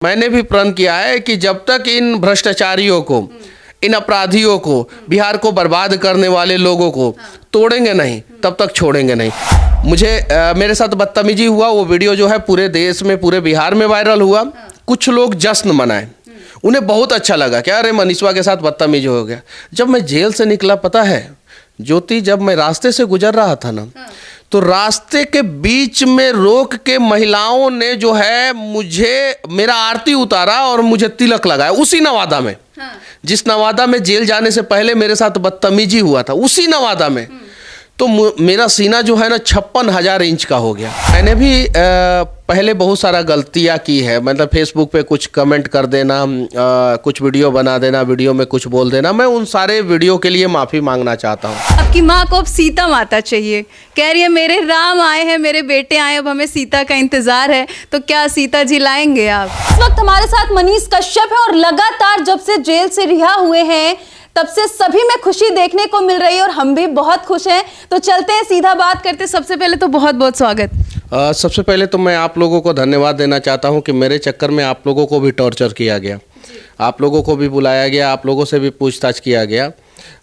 मैंने भी प्रण किया है कि जब तक इन भ्रष्टाचारियों को, इन अपराधियों को, बिहार को बर्बाद करने वाले लोगों को तोड़ेंगे नहीं, तब तक छोड़ेंगे नहीं। मुझे मेरे साथ बदतमीजी हुआ, वो वीडियो जो है पूरे देश में, पूरे बिहार में वायरल हुआ। कुछ लोग जश्न मनाए, उन्हें बहुत अच्छा लगा कि अरे मनीषवा के साथ बदतमीजी हो गया। जब मैं जेल से निकला, पता है ज्योति, जब मैं रास्ते से गुजर रहा था ना, तो रास्ते के बीच में रोक के महिलाओं ने जो है मुझे, मेरा आरती उतारा और मुझे तिलक लगाया उसी नवादा में। जिस नवादा में जेल जाने से पहले मेरे साथ बदतमीजी हुआ था, उसी नवादा में। तो मेरा सीना जो है ना 56,000 इंच का हो गया। मैंने भी पहले बहुत सारा गलतियां की है, मतलब फेसबुक पे कुछ कमेंट कर देना, कुछ वीडियो बना देना, वीडियो में कुछ बोल देना। मैं उन सारे वीडियो के लिए माफ़ी मांगना चाहता हूँ। आपकी माँ को अब सीता माता चाहिए, कह रही है मेरे राम आए हैं, मेरे बेटे आए, अब हमें सीता का इंतजार है। तो क्या सीता जी लाएंगे आप? इस वक्त हमारे साथ मनीष कश्यप है और लगातार जब से जेल से रिहा हुए हैं तब से सभी में खुशी देखने को मिल रही है और हम भी बहुत खुश हैं। तो चलते हैं, सीधा बात करते हैं। सबसे पहले तो बहुत बहुत स्वागत। सबसे पहले तो मैं आप लोगों को धन्यवाद देना चाहता हूं कि मेरे चक्कर में आप लोगों को भी टॉर्चर किया गया, आप लोगों को भी बुलाया गया, आप लोगों से भी पूछताछ किया गया,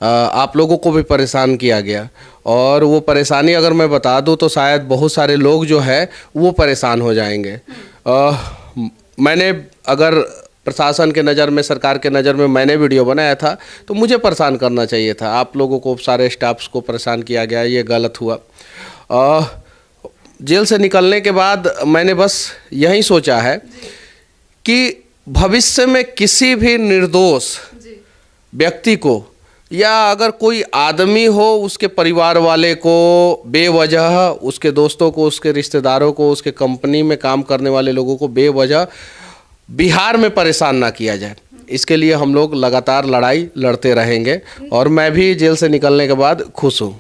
आप लोगों को भी परेशान किया गया। और वो परेशानी अगर मैं बता दूं तो शायद बहुत सारे लोग जो है वो परेशान हो जाएंगे। मैंने अगर प्रशासन के नज़र में, सरकार के नज़र में मैंने वीडियो बनाया था तो मुझे परेशान करना चाहिए था। आप लोगों को, सारे स्टाफ्स को परेशान किया गया, ये गलत हुआ। जेल से निकलने के बाद मैंने बस यही सोचा है कि भविष्य में किसी भी निर्दोष व्यक्ति को, या अगर कोई आदमी हो, उसके परिवार वाले को बेवजह, उसके दोस्तों को, उसके रिश्तेदारों को, उसके कंपनी में काम करने वाले लोगों को बेवजह बिहार में परेशान ना किया जाए। इसके लिए हम लोग लगातार लड़ाई लड़ते रहेंगे और मैं भी जेल से निकलने के बाद खुश हूँ।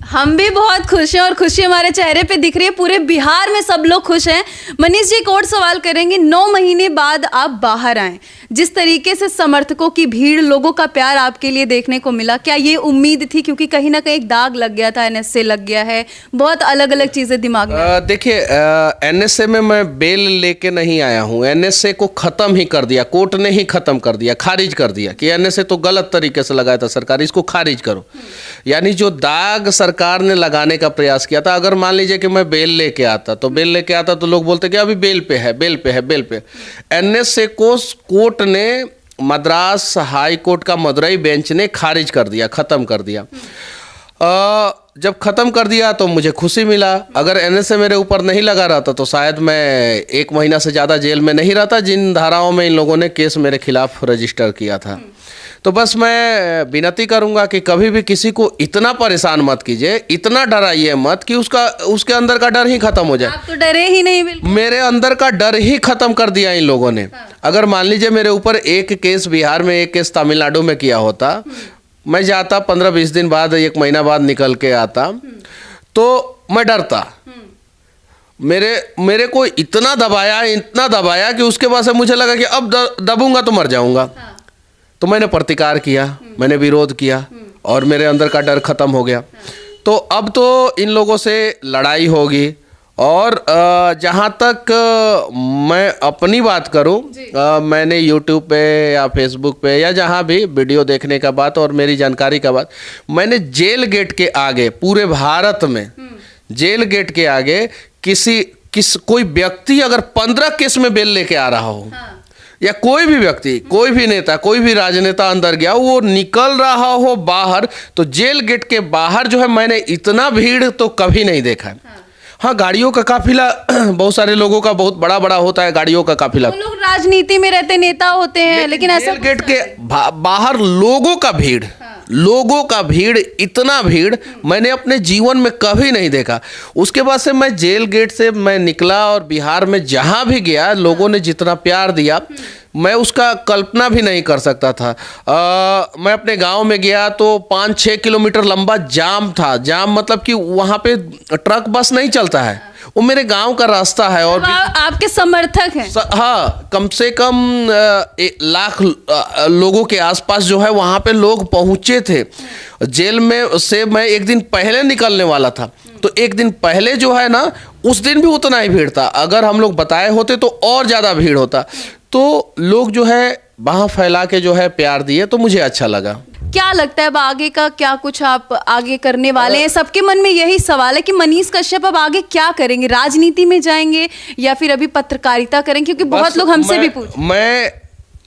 हम भी बहुत खुश हैं और खुशी हमारे चेहरे पे दिख रही है। पूरे बिहार में सब लोग खुश हैं। मनीष जी, एक और सवाल करेंगे। 9 महीने बाद आप बाहर आए, जिस तरीके से समर्थकों की भीड़, लोगों का प्यार आपके लिए देखने को मिला, क्या ये उम्मीद थी? क्योंकि कहीं ना कहीं एक दाग लग गया था, एनएसए लग गया है, बहुत अलग अलग चीजें दिमाग में। देखिए, एनएसए में मैं बेल लेके नहीं आया हूँ। एनएसए को खत्म ही कर दिया, कोर्ट ने ही खत्म कर दिया, खारिज कर दिया कि एनएसए तो गलत तरीके से लगाया था सरकार, इसको खारिज करो। यानी जो दाग सरकार ने लगाने का प्रयास किया था, अगर मान लीजिए कि मैं बेल लेके आता, तो बेल लेके आता तो लोग बोलते कि अभी बेल पे है, बेल पे है, बेल पे। एनएसए को कोर्ट ने, मद्रास हाई कोर्ट का मदुरई बेंच ने खारिज कर दिया, खत्म कर दिया। जब खत्म कर दिया तो मुझे खुशी मिला। अगर एनएसए मेरे ऊपर नहीं लगा रहता तो शायद मैं 1 महीना से ज़्यादा जेल में नहीं रहता, जिन धाराओं में इन लोगों ने केस मेरे खिलाफ रजिस्टर किया था। तो बस मैं विनती करूंगा कि कभी भी किसी को इतना परेशान मत कीजिए, इतना डराइए मत कि उसके अंदर का डर ही खत्म हो जाए। आप तो डरे ही नहीं बिल्कुल। मेरे अंदर का डर ही खत्म कर दिया इन लोगों ने। अगर मान लीजिए मेरे ऊपर एक केस बिहार में, एक केस तमिलनाडु में किया होता, मैं जाता 15-20 दिन बाद, 1 महीना बाद निकल के आता, तो मैं डरता। मेरे को इतना दबाया कि उसके बाद से मुझे लगा कि अब दबूंगा तो मर जाऊंगा। तो मैंने प्रतिकार किया, मैंने विरोध किया और मेरे अंदर का डर खत्म हो गया। तो अब तो इन लोगों से लड़ाई होगी। और जहाँ तक मैं अपनी बात करूँ, मैंने YouTube पे या Facebook पे या जहाँ भी वीडियो देखने का बात और मेरी जानकारी का बात, मैंने जेल गेट के आगे, पूरे भारत में जेल गेट के आगे कोई व्यक्ति अगर 15 केस में बेल लेके आ रहा हो, या कोई भी व्यक्ति, कोई भी नेता, कोई भी राजनेता अंदर गया, वो निकल रहा हो बाहर, तो जेल गेट के बाहर जो है मैंने इतना भीड़ तो कभी नहीं देखा है। हाँ, गाड़ियों का काफिला बहुत सारे लोगों का बहुत बड़ा बड़ा होता है, गाड़ियों का काफिला। वो लोग राजनीति में रहते नेता होते हैं, लेकिन ऐसा जेल गेट के बाहर लोगों का भीड़, लोगों का भीड़, इतना भीड़ मैंने अपने जीवन में कभी नहीं देखा। उसके बाद से मैं जेल गेट से मैं निकला और बिहार में जहाँ भी गया, लोगों ने जितना प्यार दिया मैं उसका कल्पना भी नहीं कर सकता था। मैं अपने गांव में गया तो 5-6 किलोमीटर लंबा जाम था। जाम मतलब कि वहाँ पे ट्रक बस नहीं चलता है, वो मेरे गांव का रास्ता है। और आपके समर्थक हैं? हाँ, कम से कम 1 लाख लोगों के आसपास जो है वहाँ पे लोग पहुँचे थे। जेल में से मैं एक दिन पहले निकलने वाला था, तो एक दिन पहले जो है ना, उस दिन भी उतना ही भीड़ था। अगर हम लोग बताए होते तो और ज़्यादा भीड़ होता। तो लोग जो है बाह फैला के जो है प्यार दिए, तो मुझे अच्छा लगा। क्या लगता है अब आगे का क्या कुछ आप आगे करने वाले हैं? सबके मन में यही सवाल है कि मनीष कश्यप अब आगे क्या करेंगे, राजनीति में जाएंगे या फिर अभी पत्रकारिता करेंगे? क्योंकि बहुत लोग हमसे भी पूछ, मैं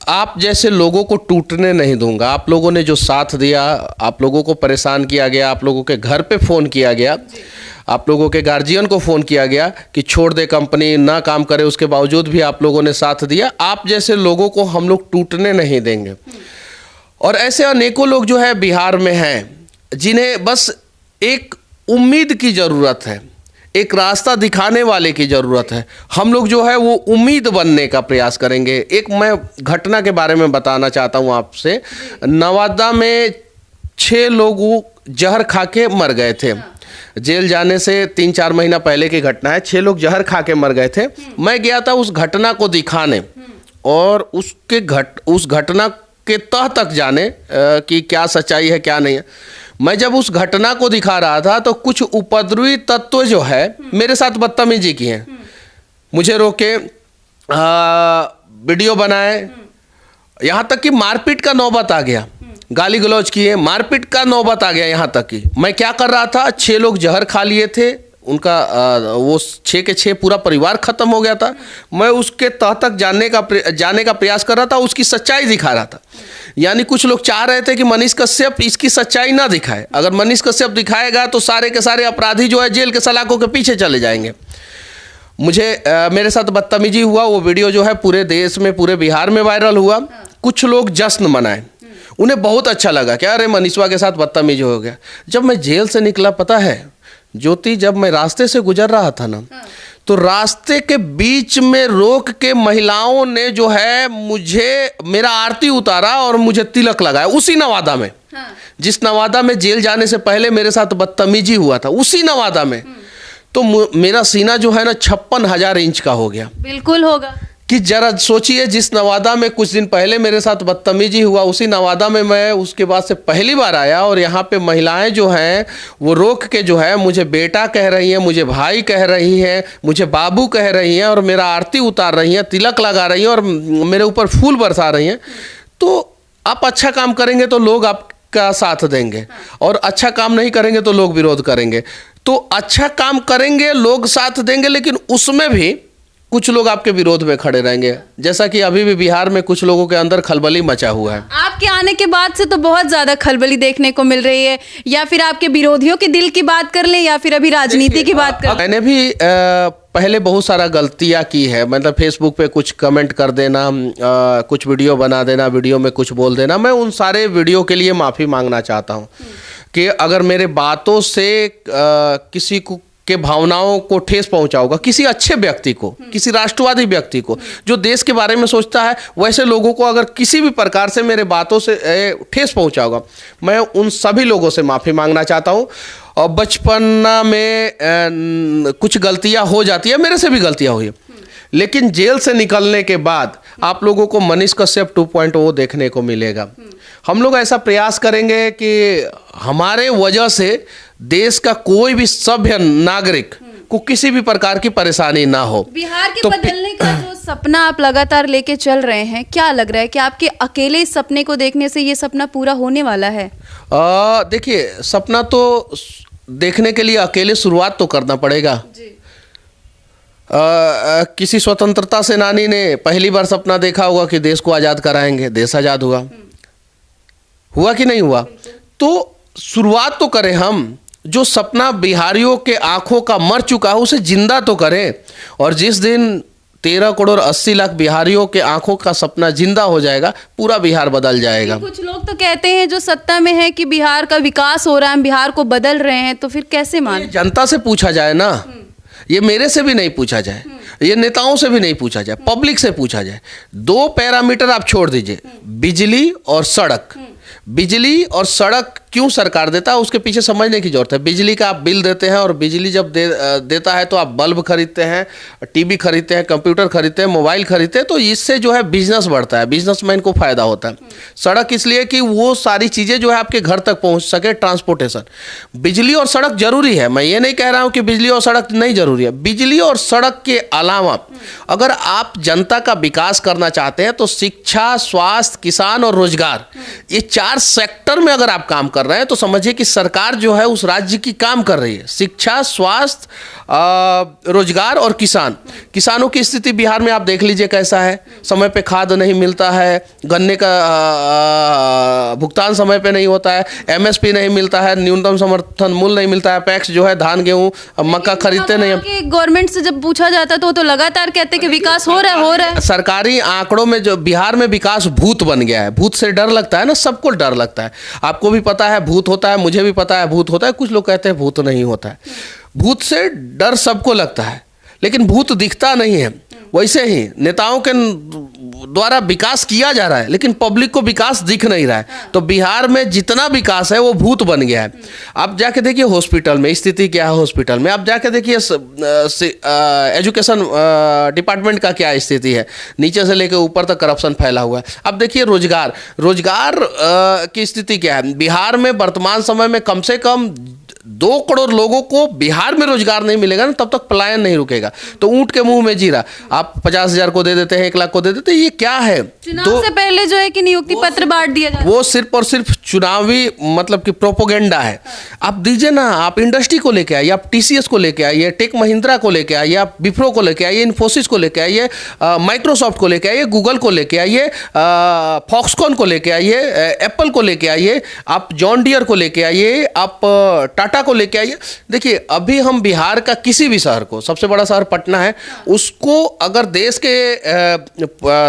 आप जैसे लोगों को टूटने नहीं दूंगा। आप लोगों ने जो साथ दिया, आप लोगों को परेशान किया गया, आप लोगों के घर पे फ़ोन किया गया, आप लोगों के गार्जियन को फ़ोन किया गया कि छोड़ दे कंपनी, ना काम करे, उसके बावजूद भी आप लोगों ने साथ दिया। आप जैसे लोगों को हम लोग टूटने नहीं देंगे। और ऐसे अनेकों लोग जो है बिहार में हैं, जिन्हें बस एक उम्मीद की ज़रूरत है, एक रास्ता दिखाने वाले की ज़रूरत है। हम लोग जो है वो उम्मीद बनने का प्रयास करेंगे। एक मैं घटना के बारे में बताना चाहता हूँ आपसे। नवादा में 6 लोग जहर खा के मर गए थे। जेल जाने से 3-4 महीना पहले की घटना है। 6 लोग जहर खा के मर गए थे। मैं गया था उस घटना को दिखाने और उस घटना के तह तक जाने कि क्या सच्चाई है क्या नहीं है। मैं जब उस घटना को दिखा रहा था तो कुछ उपद्रवी तत्व जो है मेरे साथ बदतमीजी की हैं। मुझे रोके, वीडियो बनाए, यहाँ तक कि मारपीट का नौबत आ गया। गाली गलौज किए, मारपीट का नौबत आ गया यहाँ तक कि मैं क्या कर रहा था, 6 लोग जहर खा लिए थे, उनका वो 6 के 6 पूरा परिवार खत्म हो गया था। मैं उसके तह तक जाने का प्रयास कर रहा था, उसकी सच्चाई दिखा रहा था। यानी कुछ लोग चाह रहे थे कि मनीष कश्यप इसकी सच्चाई ना दिखाए। अगर मनीष कश्यप दिखाएगा तो सारे के सारे अपराधी जो है जेल के सलाखों के पीछे चले जाएंगे। मेरे साथ बदतमीजी हुआ। वो वीडियो जो है पूरे देश में, पूरे बिहार में वायरल हुआ। कुछ लोग जश्न मनाए, उन्हें बहुत अच्छा लगा कि अरे मनीषवा के साथ बदतमीजी हो गया। जब मैं जेल से निकला, पता है ज्योति, जब मैं रास्ते से गुजर रहा था ना, तो रास्ते के बीच में रोक के महिलाओं ने जो है मेरा आरती उतारा और मुझे तिलक लगाया। उसी नवादा में, जिस नवादा में जेल जाने से पहले मेरे साथ बदतमीजी हुआ था, उसी नवादा में। तो मेरा सीना जो है ना 56,000 इंच का हो गया। बिल्कुल होगा कि जरा सोचिए, जिस नवादा में कुछ दिन पहले मेरे साथ बदतमीजी हुआ, उसी नवादा में मैं उसके बाद से पहली बार आया और यहाँ पे महिलाएं जो हैं वो रोक के जो है मुझे बेटा कह रही हैं, मुझे भाई कह रही हैं, मुझे बाबू कह रही हैं और मेरा आरती उतार रही हैं, तिलक लगा रही हैं और मेरे ऊपर फूल बरसा रही हैं। तो आप अच्छा काम करेंगे तो लोग आपका साथ देंगे और अच्छा काम नहीं करेंगे तो लोग विरोध करेंगे। तो अच्छा काम करेंगे, लोग साथ देंगे, लेकिन उसमें भी कुछ लोग आपके विरोध में खड़े रहेंगे। जैसा कि अभी भी बिहार में कुछ लोगों के अंदर खलबली मचा हुआ है। आपके आने के बाद से तो बहुत ज्यादा खलबली देखने को मिल रही है। या फिर आपके विरोधियों के दिल की बात कर लें या फिर अभी राजनीति की बात कर लें। मैंने भी पहले बहुत सारा गलतियां की है। मतलब फेसबुक पे कुछ कमेंट कर देना, कुछ वीडियो बना देना, वीडियो में कुछ बोल देना। मैं उन सारे वीडियो के लिए माफ़ी मांगना चाहता हूँ कि अगर मेरे बातों से किसी को के भावनाओं को ठेस पहुंचा होगा, किसी अच्छे व्यक्ति को, किसी राष्ट्रवादी व्यक्ति को जो देश के बारे में सोचता है, वैसे लोगों को अगर किसी भी प्रकार से मेरे बातों से ठेस पहुंचा होगा, मैं उन सभी लोगों से माफ़ी मांगना चाहता हूं। और बचपना में कुछ गलतियां हो जाती है, मेरे से भी गलतियां हुई, लेकिन जेल से निकलने के बाद आप लोगों को मनीष कश्यप 2.0 देखने को मिलेगा। हम लोग ऐसा प्रयास करेंगे कि हमारे वजह से देश का कोई भी सभ्य नागरिक को किसी भी प्रकार की परेशानी ना हो। बिहार के बदलने का जो सपना आप लगातार लेके चल रहे हैं, क्या लग रहा है कि आपके अकेले इस सपने को देखने से ये सपना पूरा होने वाला है? देखिए, सपना तो देखने के लिए अकेले शुरुआत तो करना पड़ेगा जी। किसी स्वतंत्रता सेनानी ने पहली बार सपना देखा होगा कि देश को आज़ाद कराएंगे, देश आज़ाद हुआ कि नहीं हुआ? तो शुरुआत तो करें हम। जो सपना बिहारियों के आंखों का मर चुका है उसे जिंदा तो करें। और जिस दिन 13 करोड़ 80 लाख बिहारियों के आंखों का सपना जिंदा हो जाएगा, पूरा बिहार बदल जाएगा। कुछ लोग तो कहते हैं जो सत्ता में है कि बिहार का विकास हो रहा है, हम बिहार को बदल रहे हैं, तो फिर कैसे मान? जनता से पूछा जाए ना, ये मेरे से भी नहीं पूछा जाए, ये नेताओं से भी नहीं पूछा जाए, पब्लिक से पूछा जाए। 2 पैरामीटर आप छोड़ दीजिए, बिजली और सड़क। बिजली और सड़क क्यों सरकार देता है उसके पीछे समझने की जरूरत है। बिजली का आप बिल देते हैं और बिजली जब देता है तो आप बल्ब खरीदते हैं, टीवी खरीदते हैं, कंप्यूटर खरीदते हैं, मोबाइल खरीदते हैं, तो इससे जो है बिजनेस बढ़ता है, बिजनेसमैन को फायदा होता है। सड़क इसलिए कि वो सारी चीज़ें जो है आपके घर तक पहुंच सके, ट्रांसपोर्टेशन। बिजली और सड़क जरूरी है, मैं ये नहीं कह रहा हूं कि बिजली और सड़क नहीं जरूरी है। बिजली और सड़क के अलावा अगर आप जनता का विकास करना चाहते हैं तो शिक्षा, स्वास्थ्य, किसान और रोजगार, ये 4 सेक्टर में अगर आप काम कर रहे हैं तो समझिए कि सरकार जो है उस राज्य की काम कर रही है। शिक्षा, स्वास्थ्य, रोजगार और किसान। किसानों की स्थिति बिहार में आप देख लीजिए कैसा है। समय पे खाद नहीं मिलता है, गन्ने का भुगतान समय पे नहीं होता है, एमएसपी नहीं मिलता है, न्यूनतम समर्थन मूल्य नहीं मिलता है, पैक्स जो है धान, गेहूं, मक्का खरीदते नहीं है। गवर्नमेंट से जब पूछा जाता तो लगातार कहते कि विकास हो रहा है। सरकारी आंकड़ों में जो बिहार में विकास भूत बन गया है। भूत से डर लगता है ना, सबको डर लगता है। आपको भी पता है भूत होता है, मुझे भी पता है भूत होता है, कुछ लोग कहते हैं भूत नहीं होता है। भूत से डर सबको लगता है, लेकिन भूत दिखता नहीं है। वैसे ही नेताओं के द्वारा विकास किया जा रहा है, लेकिन पब्लिक को विकास दिख नहीं रहा है। तो बिहार में जितना विकास है वो भूत बन गया है। आप जाके देखिए हॉस्पिटल में स्थिति क्या है, हॉस्पिटल में आप जाके देखिए एजुकेशन डिपार्टमेंट का क्या स्थिति है, नीचे से लेकर ऊपर तक करप्शन फैला हुआ है। अब देखिए रोजगार की स्थिति क्या है। बिहार में वर्तमान समय में कम से कम 2 करोड़ लोगों को बिहार में रोजगार नहीं मिलेगा ना, तब तक पलायन नहीं रुकेगा। तो ऊंट के मुंह में जीरा, आप 50,000 को दे देते हैं, 1 लाख को दे देते हैं, ये क्या है? चुनाव से पहले जो है कि नियुक्ति पत्र बांट दिया जाता है, वो सिर्फ और सिर्फ चुनावी मतलब कि प्रोपोगेंडा है। आप दीजिए ना, आप इंडस्ट्री को लेके आइए, आप टीसीएस को लेके आइए, टेक महिंद्रा को लेके आइए, आप विप्रो को लेके आइए, इन्फोसिस को लेके आइए, माइक्रोसॉफ्ट को लेके आइए, गूगल को लेके आइए, फॉक्सकॉन को लेके आइए, एप्पल को लेके आइए, आप जॉन डियर को लेके आइए, आप टाटा को लेके आइए। देखिए अभी हम बिहार का किसी भी शहर को, सबसे बड़ा शहर पटना है, उसको अगर देश के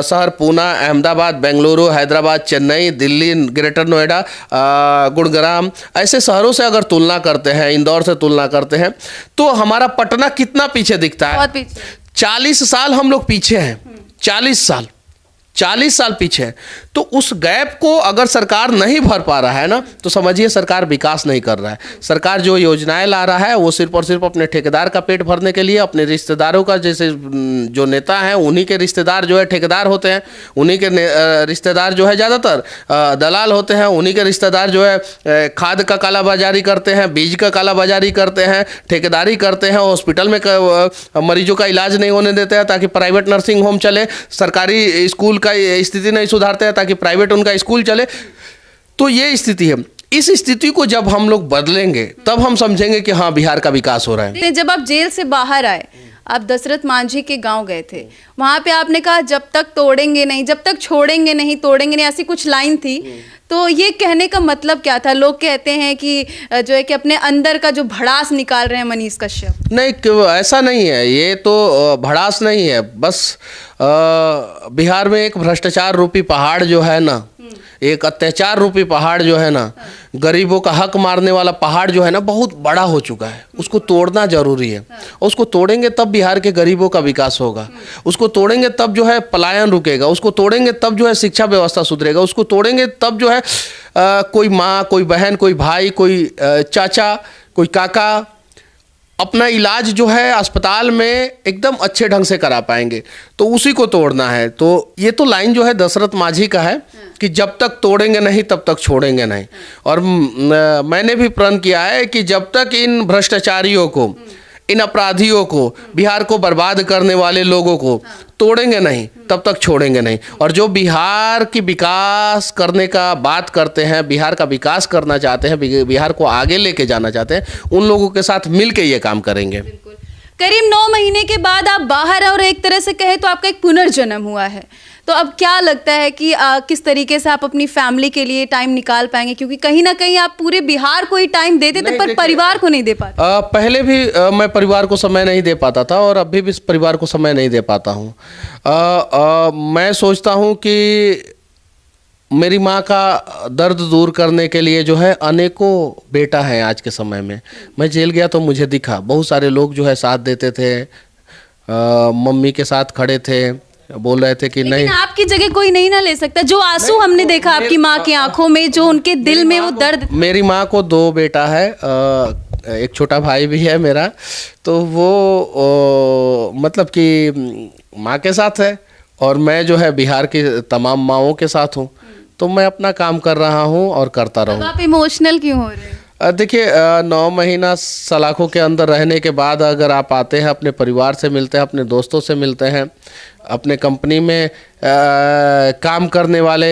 शहर पूना, अहमदाबाद, बेंगलुरु, हैदराबाद, चेन्नई, दिल्ली, ग्रेटर नोएडा, गुड़गांव, ऐसे शहरों से अगर तुलना करते हैं, इंदौर से तुलना करते हैं, तो हमारा पटना कितना पीछे दिखता है? बहुत पीछे। 40 साल हम लोग पीछे हैं। 40 साल पीछे है। तो उस गैप को अगर सरकार नहीं भर पा रहा है ना, तो समझिए सरकार विकास नहीं कर रहा है। सरकार जो योजनाएं ला रहा है वो सिर्फ और सिर्फ अपने ठेकेदार का पेट भरने के लिए, अपने रिश्तेदारों का, जैसे जो नेता हैं उन्हीं के रिश्तेदार जो है ठेकेदार होते हैं, उन्हीं के रिश्तेदार जो है ज़्यादातर दलाल होते हैं, उन्हीं के रिश्तेदार जो है खाद का कालाबाजारी करते हैं, बीज का कालाबाजारी करते हैं, ठेकेदारी करते हैं, हॉस्पिटल में मरीजों का इलाज नहीं होने देते हैं ताकि प्राइवेट नर्सिंग होम चले, सरकारी स्कूल का स्थिति नहीं सुधारते हैं ताकि प्राइवेट उनका स्कूल चले। तो ये स्थिति है। इस स्थिति को जब हम लोग बदलेंगे तब हम समझेंगे कि हाँ बिहार का विकास हो रहा है। जब आप जेल से बाहर आए, आप दशरथ मांझी के गांव गए थे, वहां पे आपने कहा जब तक तोड़ेंगे नहीं, जब तक छोड़ेंगे नहीं, तोड़ेंगे नहीं, ऐसी कुछ लाइन थी। तो ये कहने का मतलब क्या था? लोग कहते हैं कि जो है कि अपने अंदर का जो भड़ास निकाल रहे हैं मनीष कश्यप। नहीं, ऐसा नहीं है, ये तो भड़ास नहीं है। बस बिहार में एक भ्रष्टाचार रूपी पहाड़ जो है ना, एक अत्याचार रूपी पहाड़ जो है ना, गरीबों का हक मारने वाला पहाड़ जो है ना, बहुत बड़ा हो चुका है। उसको तोड़ना जरूरी है। उसको तोड़ेंगे तब बिहार के गरीबों का विकास होगा। उसको तोड़ेंगे तब जो है पलायन रुकेगा। उसको तोड़ेंगे तब जो है शिक्षा व्यवस्था सुधरेगा। उसको तोड़ेंगे तब जो है कोई माँ, कोई बहन, कोई भाई, कोई चाचा, कोई काका अपना इलाज जो है अस्पताल में एकदम अच्छे ढंग से करा पाएंगे। तो उसी को तोड़ना है। तो ये तो लाइन जो है दशरथ मांझी का है कि जब तक तोड़ेंगे नहीं तब तक छोड़ेंगे नहीं। और मैंने भी प्रण किया है कि जब तक इन भ्रष्टाचारियों को, इन अपराधियों को, बिहार को बर्बाद करने वाले लोगों को तोड़ेंगे नहीं तब तक छोड़ेंगे नहीं। और जो बिहार की विकास करने का बात करते हैं, बिहार का विकास करना चाहते हैं, बिहार को आगे लेके जाना चाहते हैं, उन लोगों के साथ मिलके ये काम करेंगे। करीब 9 महीने के बाद आप बाहर हैं और एक तरह से कहे तो आपका एक पुनर्जन्म हुआ है। तो अब क्या लगता है कि किस तरीके से आप अपनी फैमिली के लिए टाइम निकाल पाएंगे? क्योंकि कहीं ना कहीं आप पूरे बिहार को ही टाइम देते थे पर परिवार को नहीं दे पाते। पहले भी मैं परिवार को समय नहीं दे पाता था और अभी भी परिवार को समय नहीं दे पाता हूँ। मैं सोचता हूँ कि मेरी माँ का दर्द दूर करने के लिए जो है अनेकों बेटा हैं आज के समय में। मैं जेल गया तो मुझे दिखा बहुत सारे लोग जो है साथ देते थे, मम्मी के साथ खड़े थे, बोल रहे थे कि नहीं। लेकिन आपकी जगह कोई नहीं ना ले सकता, जो आंसू हमने देखा आपकी माँ की आंखों में, जो उनके दिल में वो दर्द। मेरी माँ को 2 बेटा है, एक छोटा भाई भी है मेरा, तो वो मतलब कि माँ के साथ है और मैं जो है बिहार की तमाम माँओं के साथ हूँ, तो मैं अपना काम कर रहा हूँ और करता अब रहूँ। आप इमोशनल क्यों हो रहे हैं? देखिए 9 महीना सलाखों के अंदर रहने के बाद अगर आप आते हैं, अपने परिवार से मिलते हैं, अपने दोस्तों से मिलते हैं, अपने कंपनी में काम करने वाले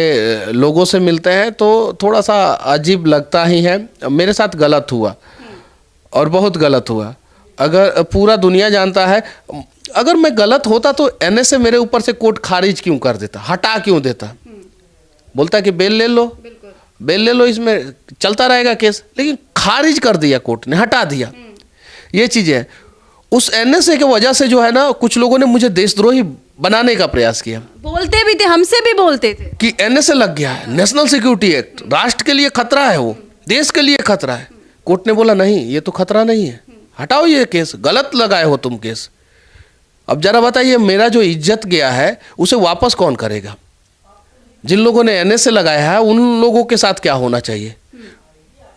लोगों से मिलते हैं, तो थोड़ा सा अजीब लगता ही है। मेरे साथ गलत हुआ और बहुत गलत हुआ। अगर पूरा दुनिया जानता है, अगर मैं गलत होता तो NSA मेरे ऊपर से कोर्ट खारिज क्यों कर देता, हटा क्यों देता? बोलता कि बेल ले लो, बेल ले लो, इसमें चलता रहेगा केस, लेकिन खारिज कर दिया कोर्ट ने, हटा दिया। ये चीज़ें उस NSA की वजह से जो है ना, कुछ लोगों ने मुझे देशद्रोही बनाने का प्रयास किया। बोलते भी थे, हमसे भी बोलते थे कि NSA लग गया है, नेशनल सिक्योरिटी एक्ट, राष्ट्र के लिए खतरा है, वो देश के लिए खतरा है। कोर्ट ने बोला नहीं, ये तो खतरा नहीं है, हटाओ ये केस, गलत लगाए हो तुम केस। अब जरा बताइए, मेरा जो इज्जत गया है उसे वापस कौन करेगा? जिन लोगों ने NSA लगाया है उन लोगों के साथ क्या होना चाहिए?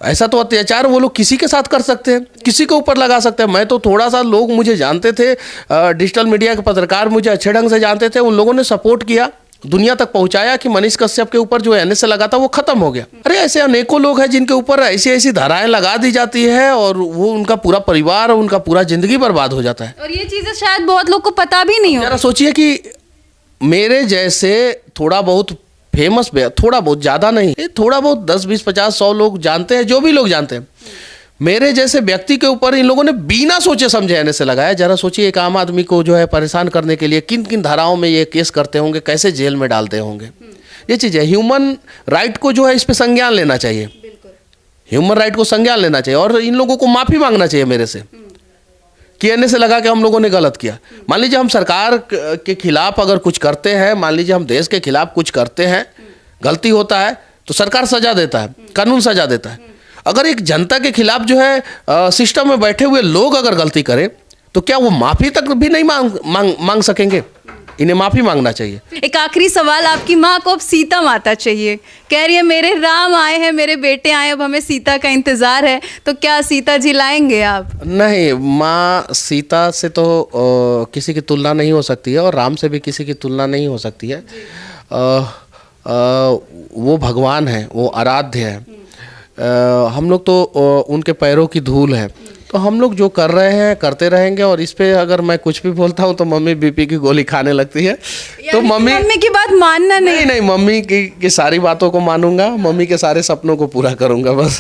ऐसा तो अत्याचार वो लोग किसी के साथ कर सकते हैं, किसी के ऊपर लगा सकते हैं। मैं तो थोड़ा सा, लोग मुझे जानते थे, डिजिटल मीडिया के पत्रकार मुझे अच्छे ढंग से जानते थे, उन लोगों ने सपोर्ट किया, दुनिया तक पहुंचाया कि मनीष कश्यप के ऊपर जो NSA लगा था वो खत्म हो गया। अरे ऐसे अनेकों लोग हैं जिनके ऊपर ऐसी ऐसी धाराएं लगा दी जाती है और वो उनका पूरा परिवार, उनका पूरा जिंदगी बर्बाद हो जाता है। और ये चीजें शायद बहुत लोग को पता भी नहीं हो। जरा सोचिए कि मेरे जैसे थोड़ा बहुत फेमस, थोड़ा बहुत, ज़्यादा नहीं, थोड़ा बहुत 10, 20, 50, 100 लोग जानते हैं, जो भी लोग जानते हैं, मेरे जैसे व्यक्ति के ऊपर इन लोगों ने बिना सोचे समझे NSA लगाया। जरा सोचिए, एक आम आदमी को जो है परेशान करने के लिए किन किन धाराओं में ये केस करते होंगे, कैसे जेल में डालते होंगे। ये चीज़ है, ह्यूमन राइट को जो है इस पर संज्ञान लेना चाहिए, ह्यूमन राइट को संज्ञान लेना चाहिए और इन लोगों को माफ़ी मांगना चाहिए मेरे से कि NSA लगा के हम लोगों ने गलत किया। मान लीजिए हम सरकार के खिलाफ अगर कुछ करते हैं, मान लीजिए हम देश के खिलाफ कुछ करते हैं, गलती होता है तो सरकार सजा देता है, कानून सजा देता है। अगर एक जनता के खिलाफ जो है सिस्टम में बैठे हुए लोग अगर गलती करें तो क्या वो माफ़ी तक भी नहीं मांग सकेंगे? इन्हें माफ़ी मांगना चाहिए। एक आखिरी सवाल, आपकी माँ को अब सीता माता चाहिए, कह रही है मेरे राम आए हैं, मेरे बेटे आए, अब हमें सीता का इंतजार है, तो क्या सीता जी लाएंगे आप? नहीं, माँ सीता से तो किसी की तुलना नहीं हो सकती है और राम से भी किसी की तुलना नहीं हो सकती है। वो भगवान है, वो आराध्य है। हम लोग तो उनके पैरों की धूल है, तो हम लोग जो कर रहे हैं करते रहेंगे। और इस पे अगर मैं कुछ भी बोलता हूँ तो मम्मी BP की गोली खाने लगती है, तो मम्मी की बात मानना नहीं, मम्मी की सारी बातों को मानूंगा, मम्मी के सारे सपनों को पूरा करूंगा बस।